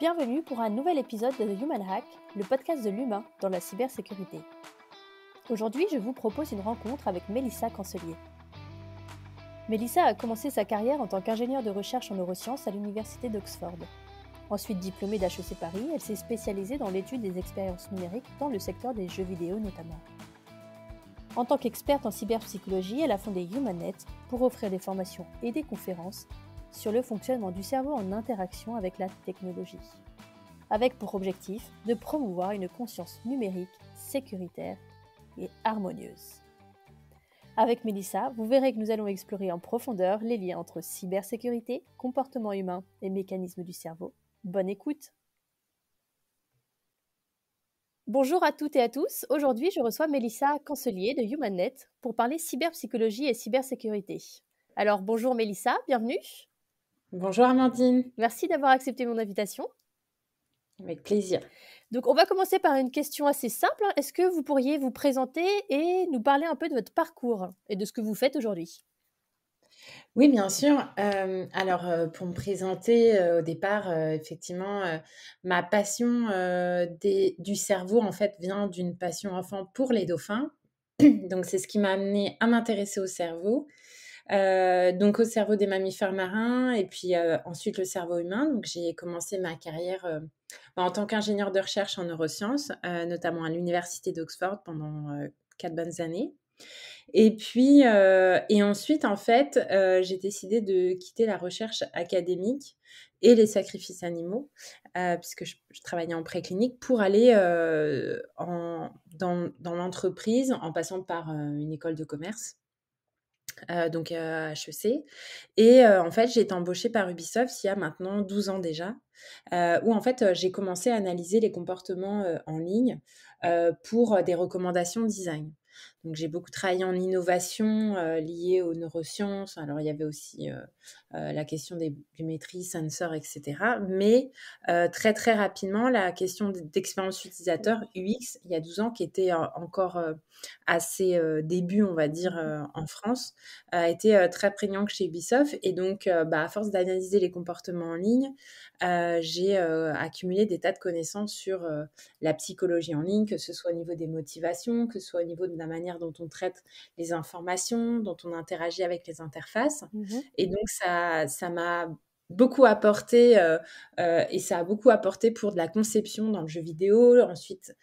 Bienvenue pour un nouvel épisode de The Human Hack, le podcast de l'humain dans la cybersécurité. Aujourd'hui, je vous propose une rencontre avec Mélissa Cancelier. Mélissa a commencé sa carrière en tant qu'ingénieure de recherche en neurosciences à l'université d'Oxford. Ensuite diplômée d'HEC Paris, elle s'est spécialisée dans l'étude des expériences numériques dans le secteur des jeux vidéo notamment. En tant qu'experte en cyberpsychologie, elle a fondé HumanNet pour offrir des formations et des conférences sur le fonctionnement du cerveau en interaction avec la technologie, avec pour objectif de promouvoir une conscience numérique, sécuritaire et harmonieuse. Avec Mélissa, vous verrez que nous allons explorer en profondeur les liens entre cybersécurité, comportement humain et mécanismes du cerveau. Bonne écoute! Bonjour à toutes et à tous. Aujourd'hui, je reçois Mélissa Cancelier de HumanNet pour parler cyberpsychologie et cybersécurité. Alors, bonjour Mélissa, bienvenue. Bonjour Amandine. Merci d'avoir accepté mon invitation. Avec plaisir. Donc, on va commencer par une question assez simple. Est-ce que vous pourriez vous présenter et nous parler un peu de votre parcours et de ce que vous faites aujourd'hui ? Oui, bien sûr. Pour me présenter, au départ, effectivement, ma passion du cerveau, en fait, vient d'une passion enfant pour les dauphins. Donc, c'est ce qui m'a amenée à m'intéresser au cerveau. Donc au cerveau des mammifères marins et puis ensuite le cerveau humain. Donc j'ai commencé ma carrière en tant qu'ingénieure de recherche en neurosciences, notamment à l'université d'Oxford pendant 4 bonnes années. Et puis et ensuite, en fait, j'ai décidé de quitter la recherche académique et les sacrifices animaux, puisque je travaillais en préclinique pour aller dans l'entreprise en passant par une école de commerce. Donc HEC et en fait, j'ai été embauchée par Ubisoft il y a maintenant 12 ans déjà, où en fait, j'ai commencé à analyser les comportements, en ligne, pour des recommandations design. Donc j'ai beaucoup travaillé en innovation, liée aux neurosciences. Alors il y avait aussi, la question des biométries, sensors et cetera. Mais très, très rapidement, la question d'expérience utilisateur UX, il y a 12 ans, qui était encore à ses débuts, on va dire, en France, a été très prégnant chez Ubisoft. Et donc, à force d'analyser les comportements en ligne, j'ai accumulé des tas de connaissances sur la psychologie en ligne, que ce soit au niveau des motivations, que ce soit au niveau de la manière dont on traite les informations, dont on interagit avec les interfaces. Et donc, ça m'a beaucoup apporté et ça a beaucoup apporté pour de la conception dans le jeu vidéo. Ensuite,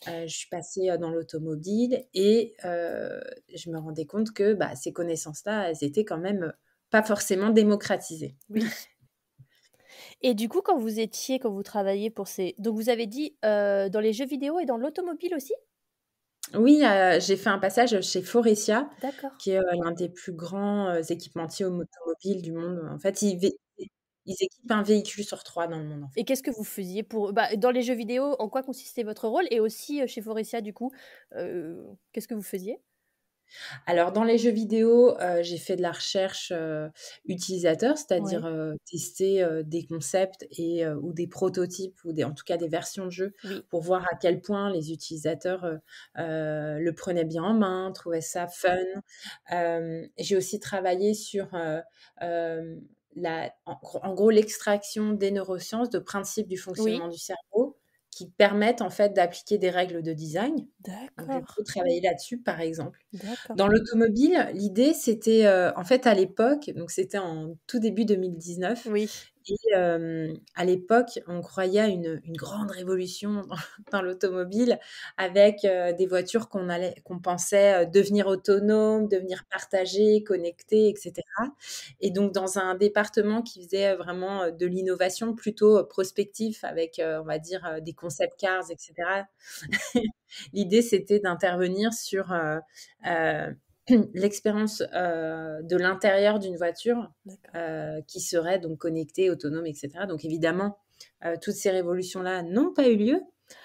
je suis passée dans l'automobile et je me rendais compte que ces connaissances-là, elles étaient quand même pas forcément démocratisées. Oui. Et du coup, quand vous travailliez pour ces... Donc, vous avez dit dans les jeux vidéo et dans l'automobile aussi ? Oui, j'ai fait un passage chez Faurecia, D'accord. qui est l'un des plus grands équipementiers automobiles du monde. En fait, ils équipent un véhicule sur 3 dans le monde, en fait. Et qu'est-ce que vous faisiez pour... dans les jeux vidéo, en quoi consistait votre rôle ? Et aussi chez Faurecia, du coup, qu'est-ce que vous faisiez ? Alors dans les jeux vidéo, j'ai fait de la recherche, utilisateur, c'est-à-dire, Ouais. Tester, des concepts et ou des prototypes ou en tout cas des versions de jeux Oui. pour voir à quel point les utilisateurs, le prenaient bien en main, trouvaient ça fun. J'ai aussi travaillé sur, en gros l'extraction des neurosciences de principes du Oui. fonctionnement du cerveau qui permettent en fait d'appliquer des règles de design. Donc j'ai D'accord. beaucoup travaillé là-dessus, par exemple. D'accord. Dans l'automobile, l'idée, c'était, en fait, à l'époque, donc c'était en tout début 2019 Oui. et à l'époque, on croyait à une grande révolution dans l'automobile avec, des voitures qu'on pensait, devenir autonomes, devenir partagées, connectées et cetera. Et donc dans un département qui faisait vraiment, de l'innovation plutôt, prospectif avec, on va dire, des concept cars et cetera. L'idée, c'était d'intervenir sur, l'expérience, de l'intérieur d'une voiture, D'accord. qui serait donc connectée, autonome et cetera. Donc évidemment, toutes ces révolutions-là n'ont pas eu lieu,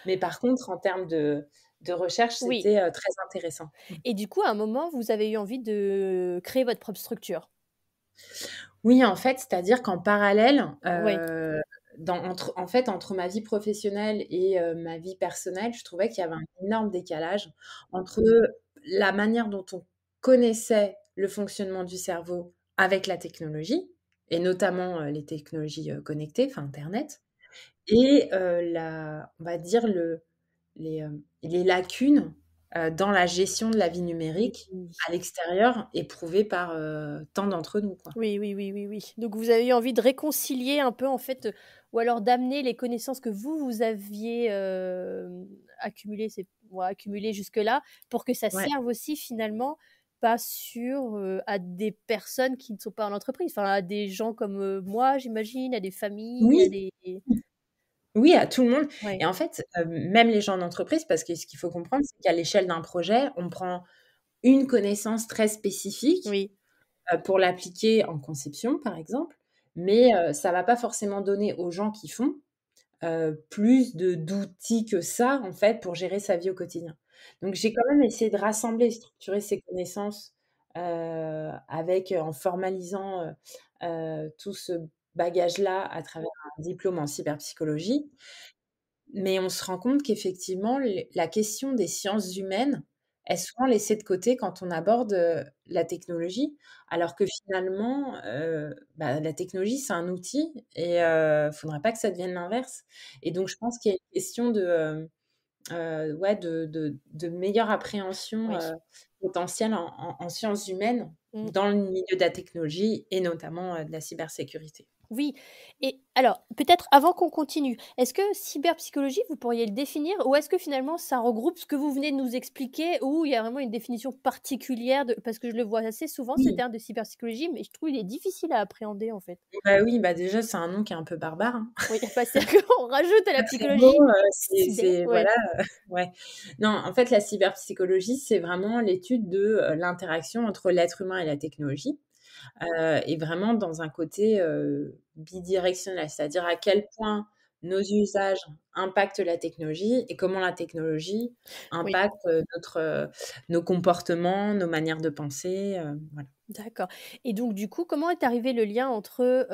mais par contre, en termes de recherche, Oui. c'était, très intéressant. Et du coup, à un moment, vous avez eu envie de créer votre propre structure. Oui, en fait, c'est-à-dire qu'en parallèle, Oui. entre ma vie professionnelle et ma vie personnelle, je trouvais qu'il y avait un énorme décalage entre la manière dont on connaissait le fonctionnement du cerveau avec la technologie et notamment, les technologies, connectées, enfin internet. et on va dire les lacunes, dans la gestion de la vie Oui, numérique oui. à l'extérieur éprouvées par, tant d'entre nous, quoi. Oui, oui, oui, oui, oui. Donc vous avez eu envie de réconcilier un peu en fait, ou alors d'amener les connaissances que vous aviez, accumulées, c'est ouais, accumulées jusque-là, pour que ça Ouais. serve aussi finalement, pas sur, à des personnes qui ne sont pas en entreprise, enfin à des gens comme, moi j'imagine, à des familles, à Oui, des oui, à tout le monde ouais, et en fait, même les gens d'entreprise parce que ce qu'il faut comprendre, c'est qu'à l'échelle d'un projet, on prend une connaissance très spécifique, oui, pour l'appliquer en conception, par exemple, mais ça va pas forcément donner aux gens qui font, plus d'outils que ça, en fait, pour gérer sa vie au quotidien. Donc j'ai quand même essayé de rassembler, structurer ces connaissances, en formalisant, tout ce bagage-là à travers un diplôme en cyberpsychologie. Mais on se rend compte qu'effectivement, la question des sciences humaines est souvent laissée de côté quand on aborde, la technologie. Alors que finalement, la technologie, c'est un outil et faudrait pas que ça devienne l'inverse. Et donc je pense qu'il y a une question ouais, de meilleure appréhension, oui. potentielle en sciences humaines Mmh. dans le milieu de la technologie et notamment, de la cybersécurité. Oui et alors, peut-être avant qu'on continue, est-ce que cyberpsychologie, vous pourriez le définir? Ou est-ce que finalement ça regroupe ce que vous venez de nous expliquer? Ou il y a vraiment une définition particulière de parce que je le vois assez souvent ce Oui. terme de cyberpsychologie, mais je trouve il est difficile à appréhender en fait. Bah, oui, bah, déjà, c'est un nom qui est un peu barbare, hein. Oui, bah, c'est-à-dire qu'on rajoute à la Pas très beau, psychologie cyber, c'est ouais, voilà, ouais. Non, en fait, la cyberpsychologie, c'est vraiment l'étude de, l'interaction entre l'être humain et la technologie, et vraiment dans un côté, bidirectionnel. C'est-à-dire à quel point nos usages impactent la technologie et comment la technologie oui. impacte, nos comportements, nos manières de penser, voilà. D'accord et donc du coup, comment est arrivé le lien entre,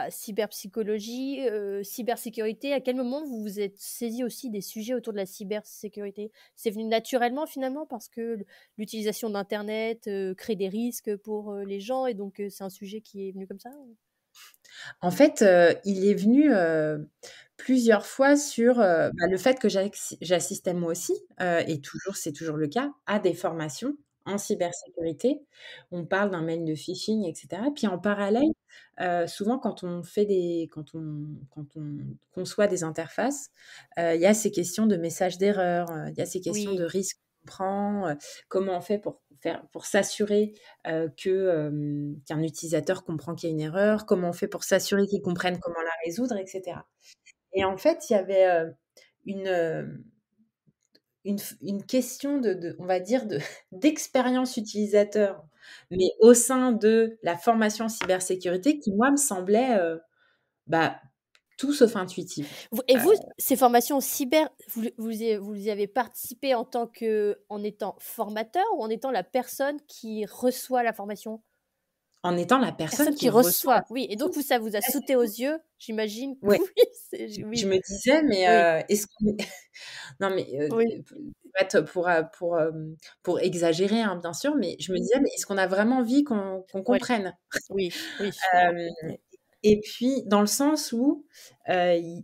cyberpsychologie, cybersécurité? À quel moment vous vous êtes saisi aussi des sujets autour de la cybersécurité? C'est venu naturellement finalement parce que l'utilisation d'internet, crée des risques pour, les gens et donc c'est un sujet qui est venu comme ça ou? En fait, il est venu, plusieurs fois sur, le fait que j'assistais moi aussi, et toujours c'est toujours le cas, à des formations en cybersécurité. On parle d'un mail de phishing et cetera. Puis en parallèle, souvent quand on conçoit des interfaces, il y a ces questions de messages d'erreur, il y a ces questions de Oui, risques qu'on prend, comment on fait pour s'assurer qu'un utilisateur comprend qu'il y a une erreur, comment on fait pour s'assurer qu'il comprenne comment la résoudre et cetera. Et en fait, il y avait, une, une question on va dire d'expérience utilisateur, mais au sein de la formation en cybersécurité qui moi me semblait, bah, tout sauf intuitive. vous, ces formations cyber, vous y avez participé en étant formateur ou en étant la personne qui reçoit la formation? En étant la personne Personne qui qui reçoit la reçoit, oui et donc formation. vous ça vous a Ouais, sauté aux yeux, j'imagine que ouais. oui, c'est Je oui, me disais: «Mais, oui, est-ce qu'on non mais, oui, pour être pour exagérer, hein, bien sûr, mais je me disais: «Mais est-ce qu'on a vraiment envie qu'on ouais, comprenne?» oui, oui, je comprends. Hem Ouais, et puis dans le sens où, il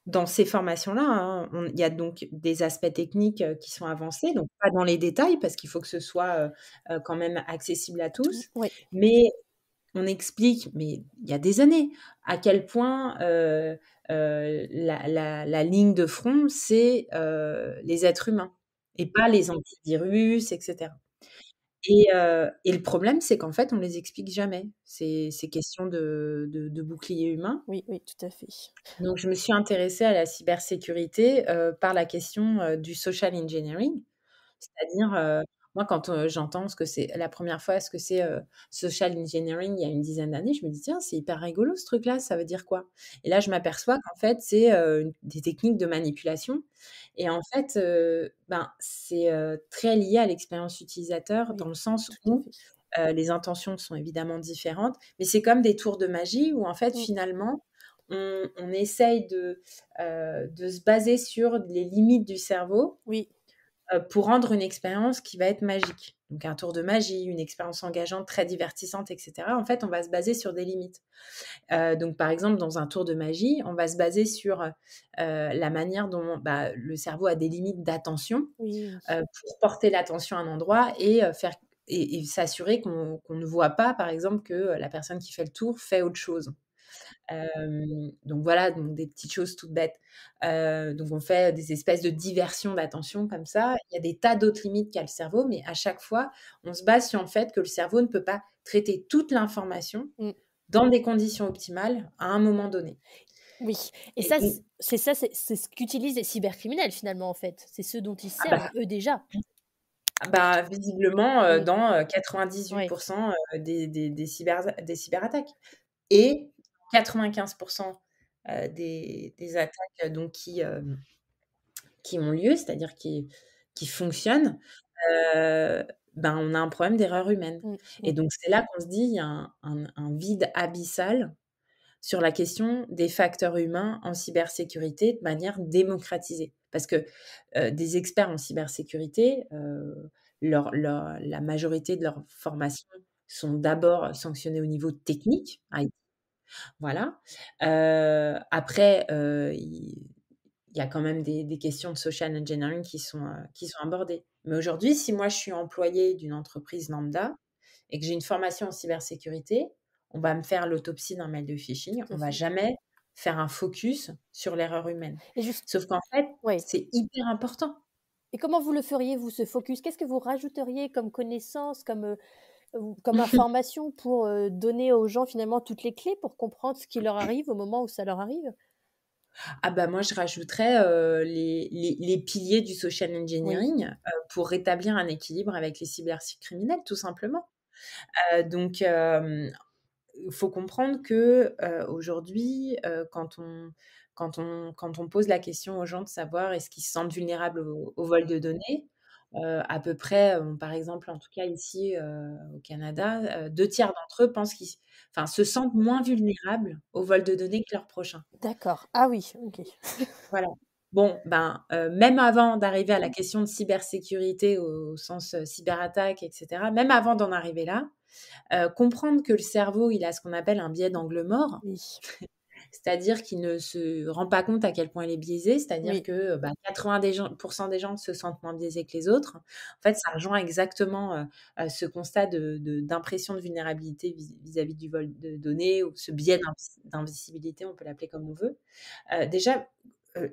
dans ces formations-là, hein, il y a donc des aspects techniques, qui sont avancés, donc pas dans les détails parce qu'il faut que ce soit, quand même accessible à tout tous, ouais, mais on explique, mais il y a des années, à quel point, la ligne de front, c'est, les êtres humains et pas les antivirus et cetera. Et le problème, c'est qu'en fait, on les explique jamais, ces questions de bouclier humain. oui, oui, tout à fait. Donc je me suis intéressée à la cybersécurité, par la question, du social engineering. C'est-à-dire, moi quand, j'entends la première fois ce que c'est, social engineering il y a une dizaine d'années, je me dis: «Tiens, c'est hyper rigolo ce truc-là, ça veut dire quoi?» Et là, je m'aperçois qu'en fait, c'est, des techniques de manipulation et en fait, c'est, très lié à l'expérience utilisateur dans Oui, le sens tout à où, fait. les intentions sont évidemment différentes, mais c'est comme des tours de magie où en fait, Mmh, finalement, on essaye de se baser sur les limites du cerveau, oui, pour rendre une expérience qui va être magique. Donc un tour de magie, une expérience engageante, très divertissante, et cetera. En fait, on va se baser sur des limites. Donc par exemple, dans un tour de magie, on va se baser sur, la manière dont, le cerveau a des limites d'attention, Oui. pour porter l'attention à un endroit et faire et s'assurer qu'on ne voit pas, par exemple, que, la personne qui fait le tour fait autre chose. Donc voilà, donc des petites choses toutes bêtes. Donc on fait des espèces de diversions d'attention comme ça. Il y a des tas d'autres limites qu'a le cerveau, mais à chaque fois, on se base sur le fait que le cerveau ne peut pas traiter toute l'information Mmh. dans des conditions optimales à un moment donné. Oui et Et ça, donc c'est ce qu'utilisent les cybercriminels finalement, en fait. C'est ce dont ils ah servent eux déjà. visiblement, Mmh. dans, Ouais. 98 des cyberattaques et 95 des attaques, donc qui ont lieu, c'est-à-dire qui fonctionnent, heu, on a un problème d'erreur humaine Mmh, et mmh. donc c'est là qu'on se dit: «Il y a un vide abyssal sur la question des facteurs humains en cybersécurité de manière démocratisée». Parce que, des experts en cybersécurité, la majorité de leurs formations sont d'abord sanctionnées au niveau technique, voilà. Après, il y a quand même des questions de social engineering qui sont abordées. Mais aujourd'hui, si moi je suis employée d'une entreprise lambda et que j'ai une formation en cybersécurité, on va me faire l'autopsie d'un mail de phishing, Tout on à va fait jamais faire un focus sur l'erreur humaine. et juste Sauf qu'en fait, ouais c'est hyper important. et comment vous le feriez, vous, ce focus? Qu'est-ce que vous rajouteriez comme connaissance, ou comme information pour, donner aux gens finalement toutes les clés pour comprendre ce qui leur arrive au moment où ça leur arrive? Moi je rajouterais, les piliers du social Oui, engineering, pour rétablir un équilibre avec les cybercriminels, tout simplement. Donc il faut comprendre que, aujourd'hui, quand on pose la question aux gens de savoir est-ce qu'ils se sentent vulnérables au vol de données, à peu près, par exemple, en tout cas ici, au Canada, 2 tiers d'entre eux pensent se sentent moins vulnérables au vol de données que leurs prochains. d'accord. Ah oui, OK. Voilà. Bon, même avant d'arriver à la question de cybersécurité au sens, cyberattaque et cetera, même avant d'en arriver là, comprendre que le cerveau, il a ce qu'on appelle un biais d'angle mort, Oui, c'est-à-dire qu'il ne se rend pas compte à quel point il est biaisé, c'est-à-dire oui, que, 80 des gens se sentent moins biaisés que les autres. En fait, ça rejoint exactement, ce constat d'impression de vulnérabilité vis-à-vis du vol de données ou ce biais d'invisibilité, on peut l'appeler comme on veut. Déjà,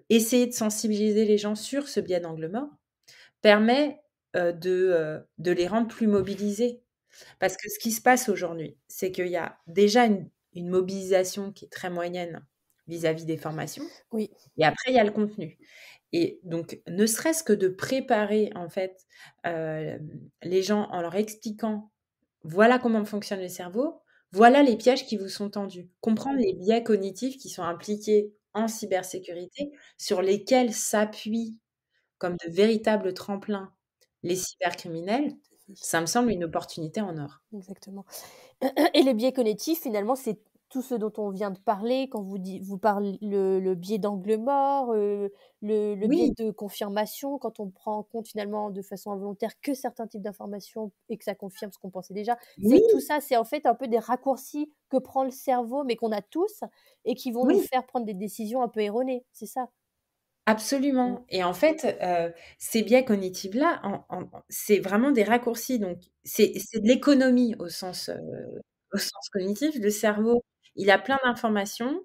essayer de sensibiliser les gens sur ce biais d'angle mort permet, de les rendre plus mobilisés. Parce que ce qui se passe aujourd'hui, c'est qu'il y a déjà une mobilisation qui est très moyenne vis-à-vis des formations oui, et après il y a le contenu et donc ne serait-ce que de préparer en fait, les gens en leur expliquant: «Voilà comment fonctionne le cerveau, voilà les pièges qui vous sont tendus». Comprendre les biais cognitifs qui sont impliqués en cybersécurité, sur lesquels s'appuient comme de véritables tremplins les cybercriminels, ça me semble une opportunité en or. exactement. Et les biais cognitifs, finalement, c'est tout ce dont on vient de parler quand vous parlez le biais d'angle mort, le biais Oui, de confirmation, quand on prend en compte finalement de façon involontaire que certains types d'informations et que ça confirme ce qu'on pensait déjà. oui, C'est tout ça, c'est en fait un peu des raccourcis que prend le cerveau, mais qu'on a tous et qui vont nous oui, faire prendre des décisions un peu erronées, c'est ça? Mmh. absolument et en fait, ces biais cognitifs-là, c'est vraiment des raccourcis donc c'est de l'économie au sens cognitif. Le cerveau, il a plein d'informations,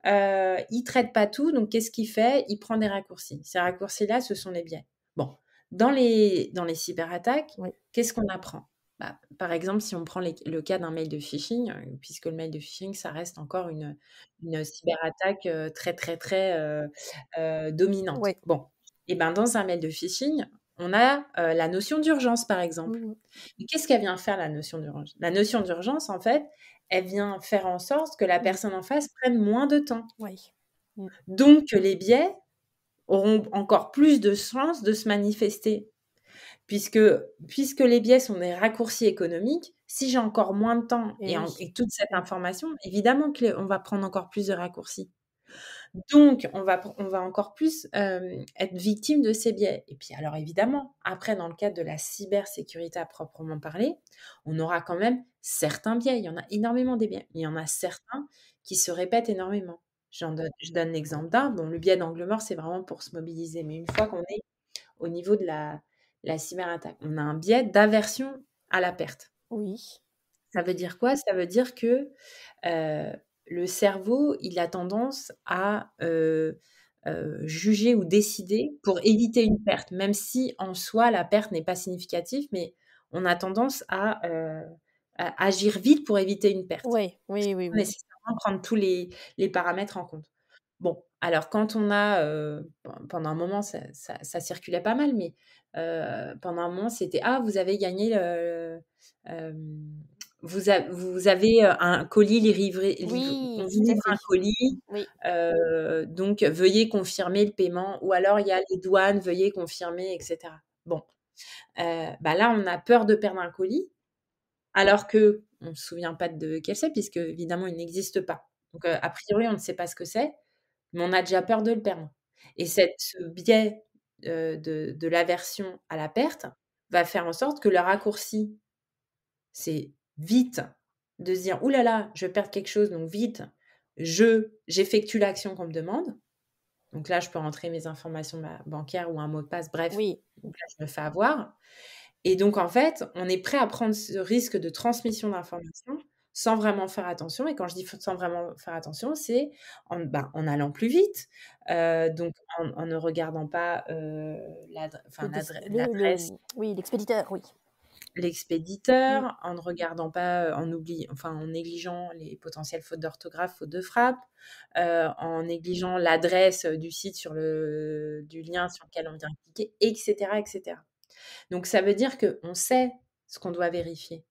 il traite pas tout donc qu'est-ce qu'il fait? Il prend des raccourcis. Ces raccourcis-là, ce sont les biais. Bon, dans les cyberattaques, Oui, qu'est-ce qu'on apprend? Par exemple, si on prend le cas d'un mail de phishing, puisque le mail de phishing, ça reste encore une cyberattaque, très, très, très, dominante. ouais. Bon et dans un mail de phishing, on a, la notion d'urgence, par exemple. Mmh. Et qu'est-ce qu'elle vient faire la notion d'urgence? La notion d'urgence, en fait, elle vient faire en sorte que la Mmh. personne en face prenne moins de temps. Oui. Mmh. Donc que les biais auront encore plus de chances de se manifester. Puisque puisque les biais sont des raccourcis économiques, si j'ai encore moins de temps Et oui. et toute cette Mmh. information, évidemment qu'on va prendre encore plus de raccourcis. Donc on va encore plus, être victime de ces biais et puis alors évidemment, après dans le cadre de la cybersécurité à proprement parler, on aura quand même certains biais. Il y en a énormément des biais. Il y en a certains qui se répètent énormément. Je donne l'exemple d'un. Bon, le biais d'angle mort, c'est vraiment pour se mobiliser, mais une fois qu'on est au niveau de la cyberattaque, on a un biais d'aversion à la perte. Oui. Ça veut dire quoi? Ça veut dire que, heu, le cerveau, il a tendance à, juger ou décider pour éviter une perte, même si en soi la perte n'est pas significative, mais on a tendance à agir vite pour éviter une perte, Ouais, oui, oui, sans oui. nécessairement prendre tous les paramètres en compte. Bon, alors quand on a, pendant un moment ça circulait pas mal, mais pendant un moment c'était: «Ah vous avez gagné hem, vous avez, un colis on Oui, vous tout à livre fait. un colis, Oui, donc veuillez confirmer le paiement» ou alors il y a les douanes, veuillez confirmer et cetera. Bon, bah, là on a peur de perdre un colis alors qu'on ne se souvient pas de quel c'est puisque évidemment il n'existe pas. Donc a priori on ne sait pas ce que c'est, mais on a déjà peur de le perdre et ce biais, de l'aversion à la perte va faire en sorte que le raccourci, c'est vite de se dire: «Ouh là là, je vais perdre quelque chose, donc vite, j'effectue l'action qu'on me demande». Donc là, je peux rentrer mes informations bancaires ou un mot de passe, bref, oui, donc là, je me fais avoir et donc en fait, on est prêt à prendre ce risque de transmission d'informations sans vraiment faire attention et quand je dis f sans vraiment faire attention, c'est en allant plus vite, donc en ne regardant pas, l'adresse, oui, l'expéditeur, oui. Mmh. l'expéditeur, en ne regardant pas, en négligeant les potentielles fautes d'orthographe, fautes de frappe, en négligeant l'adresse, du site du lien sur lequel on vient cliquer et cetera et cetera. Donc ça veut dire qu'on sait ce qu'on doit vérifier,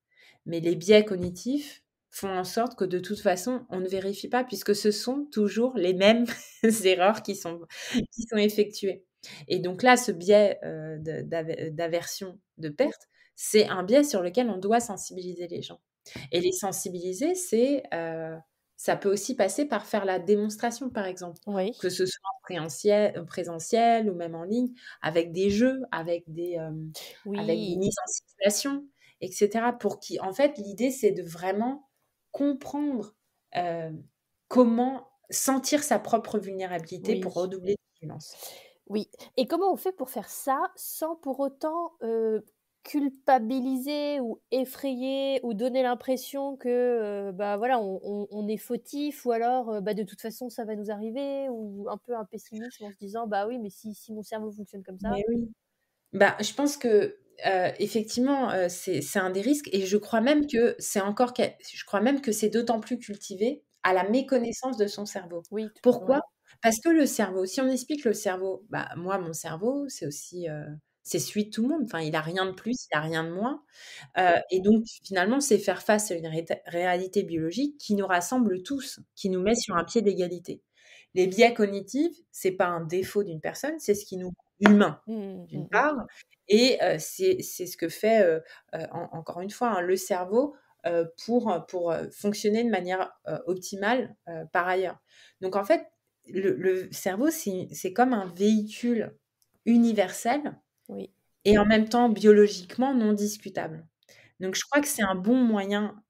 mais les biais cognitifs font en sorte que de toute façon, on ne vérifie pas puisque ce sont toujours les mêmes erreurs qui sont effectuées et donc là, ce biais, d'aversion de Mmh. perte, c'est un biais sur lequel on doit sensibiliser les gens et les sensibiliser, ça peut aussi passer par faire la démonstration, par exemple, Oui. que ce soit en présentiel ou même en ligne, avec des jeux, avec des Oui, mises en situation et cetera pour qui en fait, l'idée, c'est de vraiment comprendre, comment sentir sa propre vulnérabilité oui. pour redoubler de vigilance. Oui, et comment on fait pour faire ça sans pour autant, culpabiliser ou effrayer ou donner l'impression que, bah, voilà, on est fautif ou alors, bah, de toute façon ça va nous arriver ou un peu un pessimisme en se disant: «Bah, oui, mais si mon cerveau fonctionne comme ça». Mais oui. Bah, je pense que, effectivement, c'est un des risques et je crois même que c'est d'autant plus cultivé à la méconnaissance de son cerveau. Oui, tout Pourquoi? ouais. Parce que le cerveau, si on explique le cerveau, bah, moi, mon cerveau, c'est aussi, c'est celui de tout le monde. Enfin, il a rien de plus, il a rien de moins, et donc finalement, c'est faire face à une réalité biologique qui nous rassemble tous, qui nous met sur un pied d'égalité. Les biais cognitifs, c'est pas un défaut d'une personne, c'est ce qui nous rend humains, Mmh mh, d'une mmh. part et c'est ce que fait, encore une fois, hein, le cerveau, pour fonctionner de manière, optimale, par ailleurs. Donc en fait, le cerveau, c'est comme un véhicule universel Oui, et en même temps biologiquement non discutable. Donc je crois que c'est un bon moyen,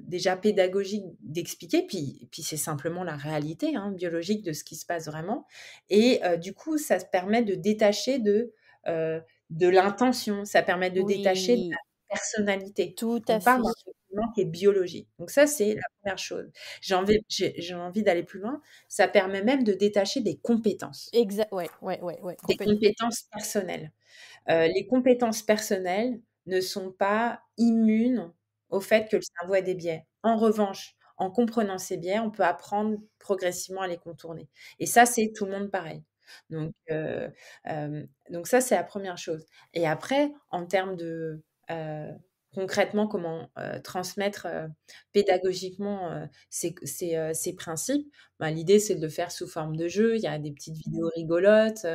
déjà pédagogique d'expliquer, puis c'est simplement la réalité, hein, biologique de ce qui se passe vraiment et du coup, ça se permet de détacher de l'intention, ça permet de détacher de la oui, personnalité. tout à On parle fait. d'un fonctionnement qui est biologique. Donc ça, c'est la première chose. J'ai envie d'aller plus loin, ça permet même de détacher Ouais, ouais, ouais, ouais, des complètement. compétences personnelles. Les compétences personnelles ne sont pas immunes au fait que le cerveau a des biais. En revanche, en comprenant ces biais, on peut apprendre progressivement à les contourner et ça, c'est tout le monde pareil. Donc ça, c'est la première chose et après, en termes heu, concrètement, comment, transmettre, pédagogiquement, ces principes, bah, l'idée, c'est de le faire sous forme de jeu. Il y a des petites vidéos rigolotes,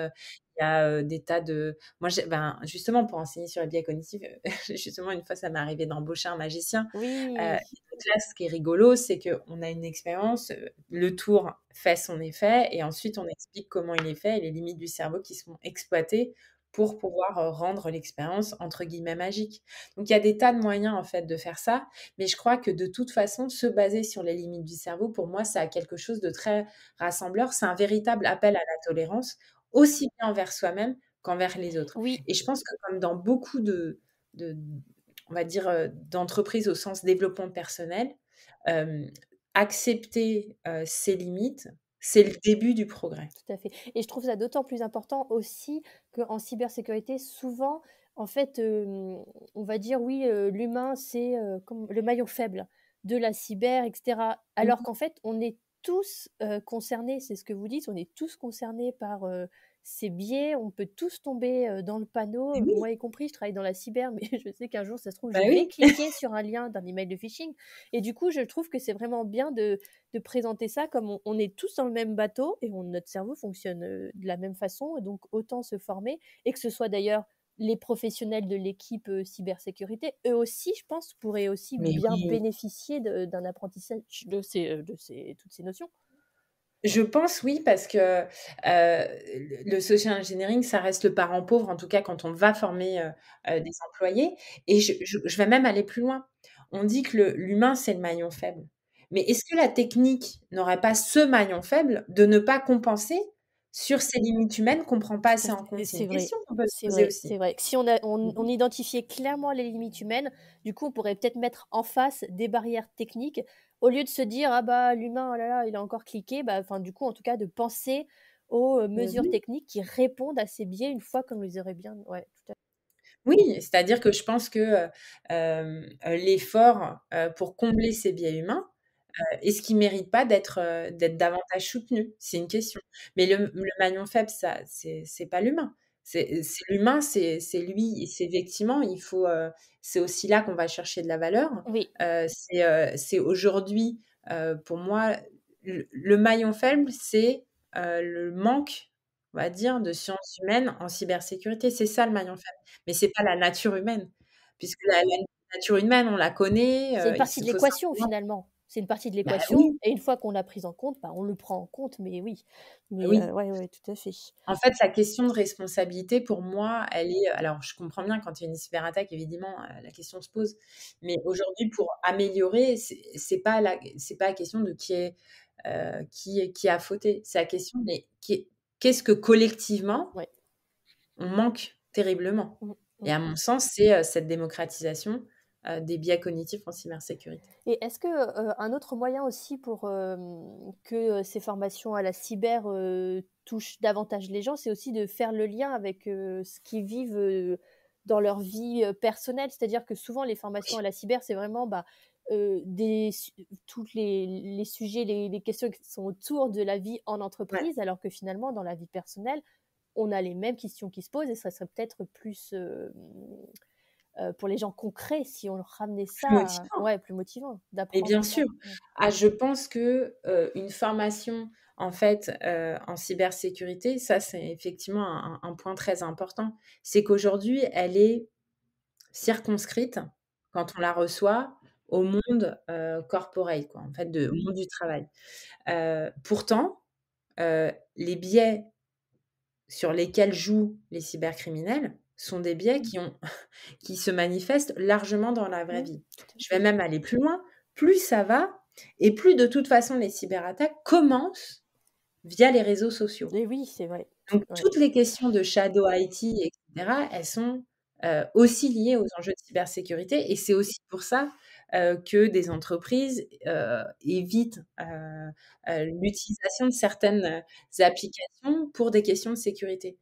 Il y a, des tas de moi j'ai justement pour enseigner sur les biais cognitifs, justement une fois ça m'est arrivé d'embaucher un magicien. Oui, Donc là, ce qui est rigolo, c'est qu'on a une expérience, le tour fait son effet et ensuite on explique comment il est fait et les limites du cerveau qui sont exploitées pour pouvoir, rendre l'expérience entre guillemets «magique». Donc il y a des tas de moyens en fait de faire ça, mais je crois que de toute façon, se baser sur les limites du cerveau, pour moi, ça a quelque chose de très rassembleur. C'est un véritable appel à la tolérance, aussi bien envers soi-même qu'envers les autres. oui, Et je pense que comme dans beaucoup de on va dire, d'entreprise au sens développement personnel, hem, accepter, ses limites, c'est le début du progrès. tout à fait et je trouve ça d'autant plus important aussi qu'en cybersécurité, souvent, en fait, on va dire: «Oui, l'humain, c'est, comme le maillon faible de la cyber et cetera». Alors Mmh. qu'en fait, on est tous, concernés, c'est ce que vous dites, on est tous concernés par, ces biais, on peut tous tomber, dans le Et panneau, oui, moi y compris, je travaille dans la cyber, mais je sais qu'un jour, ça se trouve, bah je vais oui. cliquer sur un lien d'un email de phishing et du coup, je trouve que c'est vraiment bien de présenter ça comme on est tous dans le même bateau et notre cerveau fonctionne de la même façon, et donc autant se former, et que ce soit d'ailleurs les professionnels de l'équipe cybersécurité, eux aussi, je pense, pourraient aussi Mais bien oui. bénéficier d'un apprentissage toutes ces notions. Je pense oui, parce que, le social engineering, ça reste le parent pauvre, en tout cas quand on va former, des employés et je vais même aller plus loin. On dit que l'humain, c'est le maillon faible. Mais est-ce que la technique n'aurait pas ce maillon faible de ne pas compenser sur ces limites humaines qu'on prend pas Tout à assez en compte? fait, C'est une question qu'on peut se poser aussi. c'est vrai que si on Mmh. identifiait clairement les limites humaines, du coup, on pourrait peut-être mettre en face des barrières techniques, au lieu de se dire: «Ah bah, l'humain, oh là là, il a encore cliqué», bah, enfin, du coup, en tout cas, de penser aux, mesures Mmh. techniques qui répondent à ces biais une fois qu'on les aurait bien ouais, tout à Oui, c'est-à-dire que je pense que, l'effort, pour combler ces biais humains, est-ce qu'il mérite pas d'être davantage soutenu? C'est une question. Mais le maillon faible, ça, c'est pas l'humain. C'est l'humain, c'est lui et c'est effectivement, il faut, c'est aussi là qu'on va chercher de la valeur. oui, C'est aujourd'hui, pour moi, le maillon faible, c'est, le manque, on va dire, de sciences humaines en cybersécurité. C'est ça le maillon faible. Mais c'est pas la nature humaine, puisque la nature humaine, on la connaît, c'est une il partie se de faut l'équation, simplement finalement. C'est une partie de bah l'équation oui, et une fois qu'on l'a prise en compte, bah, on le prend en compte, mais oui. bah Mais oui. ouais, ouais, tout à fait. En fait, la question de responsabilité pour moi, elle est alors je comprends bien quand il y a une cyberattaque évidemment, la question se pose. Mais aujourd'hui pour améliorer, c'est pas la question de qui a fauté. C'est la question mais qu'est-ce que collectivement Ouais. on manque terriblement? Mmh Et mh. à mon sens, c'est, cette démocratisation, des biais cognitifs en cybersécurité. Et est-ce que, un autre moyen aussi pour, que, ces formations à la cyber, touchent davantage les gens, c'est aussi de faire le lien avec, ce qu'ils vivent, dans leur vie, personnelle? C'est-à-dire que souvent les formations à la cyber, c'est vraiment, bah, des su toutes les sujets, les questions qui sont autour de la vie en Ouais, entreprise, alors que finalement dans la vie personnelle, on a les mêmes questions qui se posent et ça serait peut-être plus, pour les gens concrets, si on leur ramenait plus ça à motivant. ouais, plus motivant Mais d'apprendre bien ça. sûr. Ouais. Ah, je pense que, une formation, en fait, en cybersécurité, ça, c'est effectivement un point très important. C'est qu'aujourd'hui, elle est circonscrite, quand on la reçoit, au monde, corporate, quoi, en fait, au monde du travail. Pourtant, les biais sur lesquels jouent les cybercriminels sont des biais qui se manifestent largement dans la vraie Mmh, vie. tout à Je vais fait. même aller plus loin, plus ça va et plus de toute façon les cyberattaques commencent via les réseaux sociaux. Et oui, c'est vrai. Donc Ouais. toutes les questions de shadow IT et cetera, elles sont, aussi liées aux enjeux de cybersécurité et c'est aussi pour ça, que des entreprises, évitent, l'utilisation de certaines, applications pour des questions de sécurité.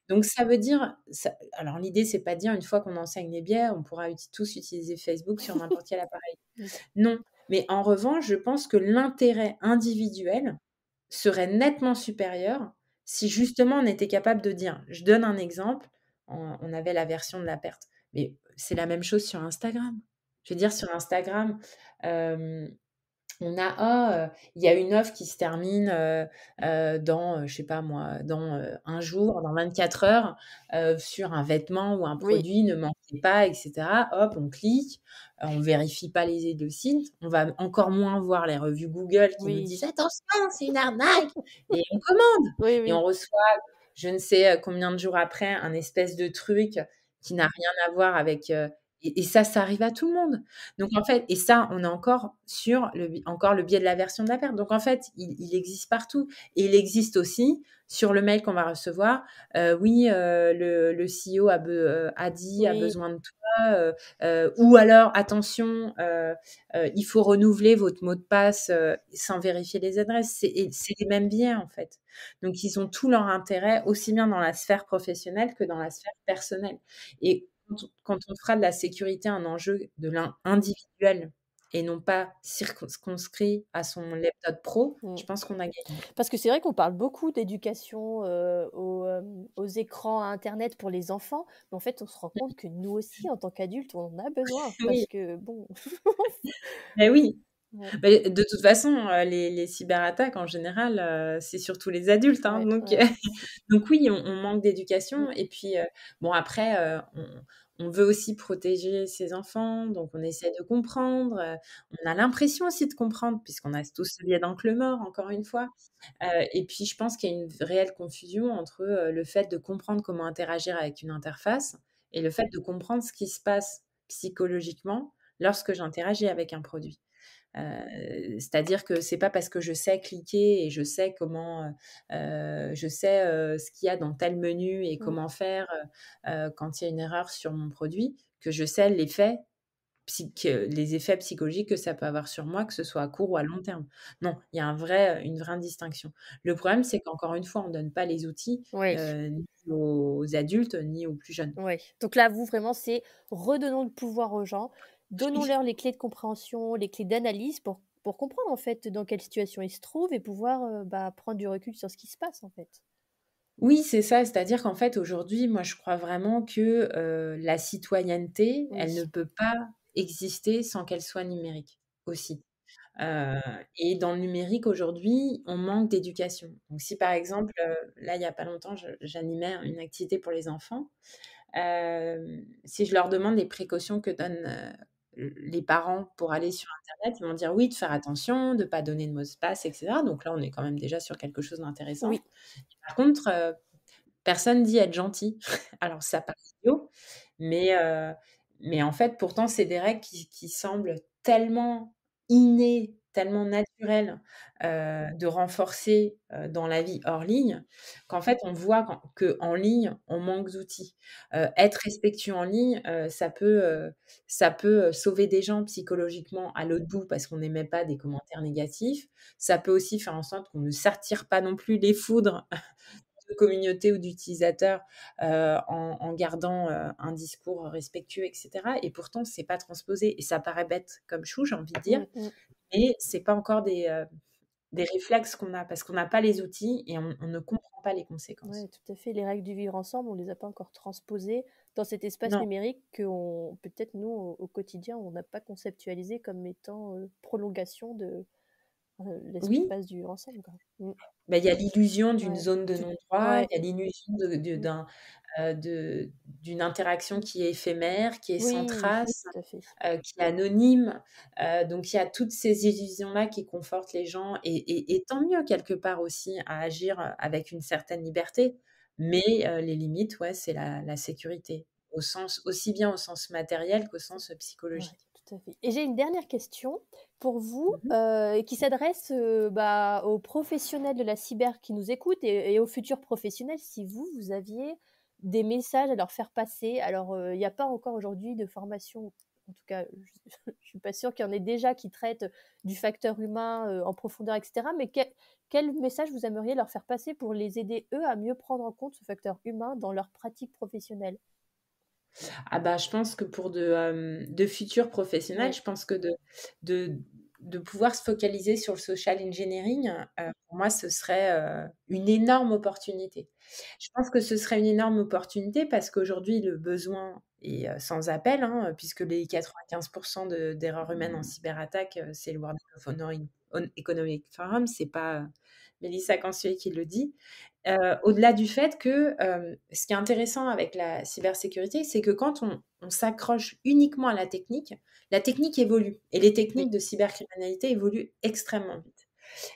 Donc ça veut dire ça alors l'idée, c'est pas de dire une fois qu'on enseigne les biais, on pourra tous utiliser Facebook sur n'importe quel appareil. Oui. Non, mais en revanche, je pense que l'intérêt individuel serait nettement supérieur si justement on était capable de dire je donne un exemple, on avait la version de la perte, mais c'est la même chose sur Instagram. Je veux dire sur Instagram, hem On a: «Ah, il y a une offre qui se termine, dans, je sais pas moi, dans, 1 jour, dans 24 heures, sur un vêtement ou un Oui, produit, ne manquez pas» et cetera. Hop, on clique, on vérifie pas le site, on va encore moins voir les revues Google qui nous oui, disent: «Attention, c'est une arnaque» et on commande oui, et on oui, reçoit je ne sais, combien de jours après, un espèce de truc qui n'a rien à voir avec, et ça arrive à tout le monde. Donc en fait et ça, on est encore sur le biais de la version de la perte. Donc en fait, il existe partout et il existe aussi sur le mail qu'on va recevoir, oui, le CEO a oui, besoin de toi, ou alors attention, il faut renouveler votre mot de passe, sans vérifier les adresses. C'est les mêmes biais en fait. Donc ils ont tout leur intérêt, aussi bien dans la sphère professionnelle que dans la sphère personnelle et quand on fera de la sécurité un enjeu de individuel et non pas circonscrit à son laptop pro, mmh. je pense qu'on a gagné. Parce que c'est vrai qu'on parle beaucoup d'éducation, aux écrans, à internet pour les enfants, mais en fait, on se rend compte que nous aussi, en tant qu'adultes, on en a besoin parce Oui, que bon beh, oui. ouais, Beh, de toute façon, les cyberattaques en général, c'est surtout les adultes, hein, ouais, donc ouais, donc oui, on manque d'éducation mmh, et puis, bon après, on veut aussi protéger ses enfants, donc on essaie de comprendre, on a l'impression aussi de comprendre puisqu'on a tous ce biais d'encre mort, encore une fois, et puis je pense qu'il y a une réelle confusion entre, le fait de comprendre comment interagir avec une interface et le fait de comprendre ce qui se passe psychologiquement lorsque j'interagis avec un produit. C'est-à-dire que c'est pas parce que je sais cliquer et je sais comment, je sais, ce qu'il y a dans tel menu et mmh, comment faire, quand il y a une erreur sur mon produit, que je sais les effets psychologiques que ça peut avoir sur moi, que ce soit à court ou à long terme. Non, il y a une vraie distinction. Le problème, c'est qu'encore une fois, on donne pas les outils, oui, ni aux adultes, ni aux plus jeunes. oui. Donc là, vous, vraiment, c'est redonnons le pouvoir aux gens, donnons-leur les clés de compréhension, les clés d'analyse pour comprendre, en fait, dans quelle situation ils se trouvent et pouvoir, bah, prendre du recul sur ce qui se passe, en fait. Oui, c'est ça, c'est-à-dire qu'en fait, aujourd'hui, moi, je crois vraiment que, la citoyenneté, Oui, elle ne peut pas exister sans qu'elle soit numérique, aussi. Heu et dans le numérique, aujourd'hui, on manque d'éducation. Donc si, par exemple, là, il y a pas longtemps, j'animais une activité pour les enfants, si je leur demande les précautions que donnent, les parents pour aller sur internet, ils vont dire: «Oui, de faire attention, de pas donner de mot de passe» et cetera. Donc là, on est quand même déjà sur quelque chose oui, d'intéressant. Par contre, personne dit être gentil. Alors ça paraît idiot, mais en fait, pourtant, c'est des règles qui semblent tellement innées, tellement naturelles, de renforcer, dans la vie hors ligne, qu'en fait, on voit qu'en ligne, on manque d'outils. Être respectueux en ligne, ça peut, sauver des gens psychologiquement à l'autre bout parce qu'on n'émet pas des commentaires négatifs. Ça peut aussi faire en sorte qu'on ne s'attire pas non plus les foudres de communauté ou d'utilisateurs, en gardant, un discours respectueux et cetera et pourtant c'est pas transposé et ça paraît bête comme chou, j'ai envie de dire, mmh mh. mais c'est pas encore des réflexes qu'on a parce qu'on n'a pas les outils et on ne comprend pas les Ouais, conséquences. tout à fait. Les règles du vivre ensemble, on les a pas encore transposées dans cet espace Non, numérique qu'on peut-être nous, au quotidien, on n'a pas conceptualisé comme étant, prolongation de, oui. l'espace du vivre ensemble, quoi. Mmh. Bah, il y a l'illusion d'une Ouais, zone de tout non-droit, ouais, il y a l'illusion mmh. d'une interaction qui est éphémère, qui est sans Oui, trace, tout à fait. qui est anonyme. Donc il y a toutes ces illusions-là qui confortent les gens et tant mieux quelque part aussi à agir, avec une certaine liberté. Mais les limites, ouais, c'est la sécurité, au sens aussi bien au sens matériel qu'au sens, Ouais, psychologique. tout à fait. Et j'ai une dernière question pour vous, Mmh. et qui s'adresse, bah, aux professionnels de la cyber qui nous écoutent et aux futurs professionnels. Si vous, vous aviez des messages à leur faire passer, alors, il n'y a pas encore aujourd'hui de formation, en tout cas, je suis pas sûre qu'il y en ait déjà qui traitent du facteur humain, en profondeur et cetera, mais quel message vous aimeriez leur faire passer pour les aider, eux, à mieux prendre en compte ce facteur humain dans leur pratique professionnelle? Ah bah, je pense que pour de futurs professionnels, Oui, je pense que de de pouvoir se focaliser sur le social engineering, pour moi, ce serait, une énorme opportunité. Je pense que ce serait une énorme opportunité parce qu'aujourd'hui, le besoin sans appel, hein, puisque les 95 d'erreurs humaines en cyberattaque, c'est le World Economic Forum, c'est pas, Mélissa Cansueil qui le dit. Au-delà du fait que, ce qui est intéressant avec la cybersécurité, c'est que quand on s'accroche uniquement à la technique évolue et les Oui. techniques de cybercriminalité évoluent extrêmement vite.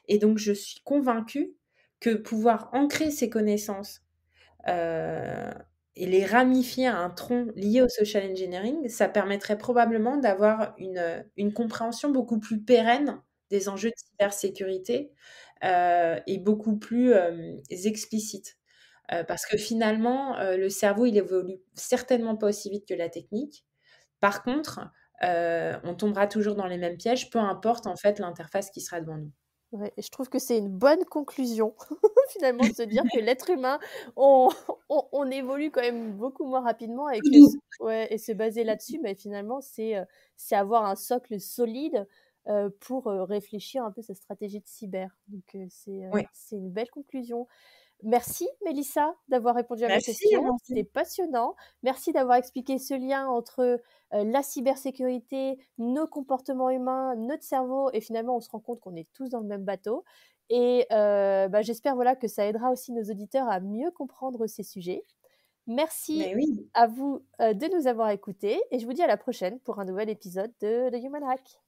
Et donc je suis convaincue que pouvoir ancrer ces connaissances, heu et les ramifier à un tronc lié au social engineering, ça permettrait probablement d'avoir une compréhension beaucoup plus pérenne des enjeux de cybersécurité, et beaucoup plus, explicite. Parce que finalement, le cerveau, il évolue certainement pas aussi vite que la technique. Par contre, on tombera toujours dans les mêmes pièges, peu importe en fait l'interface qui sera devant nous. Ouais, et je trouve que c'est une bonne conclusion, finalement, de se dire que l'être humain, on on évolue quand même beaucoup moins rapidement et Tout que doux. ouais et se baser là-dessus, mais finalement, c'est avoir un socle solide, pour, réfléchir un peu sa stratégie de cyber. Donc Ouais. c'est une belle conclusion. Merci Mélissa d'avoir répondu à mes Merci questions, c'était Amandine. passionnant. Merci d'avoir expliqué ce lien entre, la cybersécurité, nos comportements humains, notre cerveau et finalement on se rend compte qu'on est tous dans le même bateau et bah, j'espère voilà que ça aidera aussi nos auditeurs à mieux comprendre ces sujets. Merci Mais oui. à vous, de nous avoir écoutés et je vous dis à la prochaine pour un nouvel épisode de Human Hack.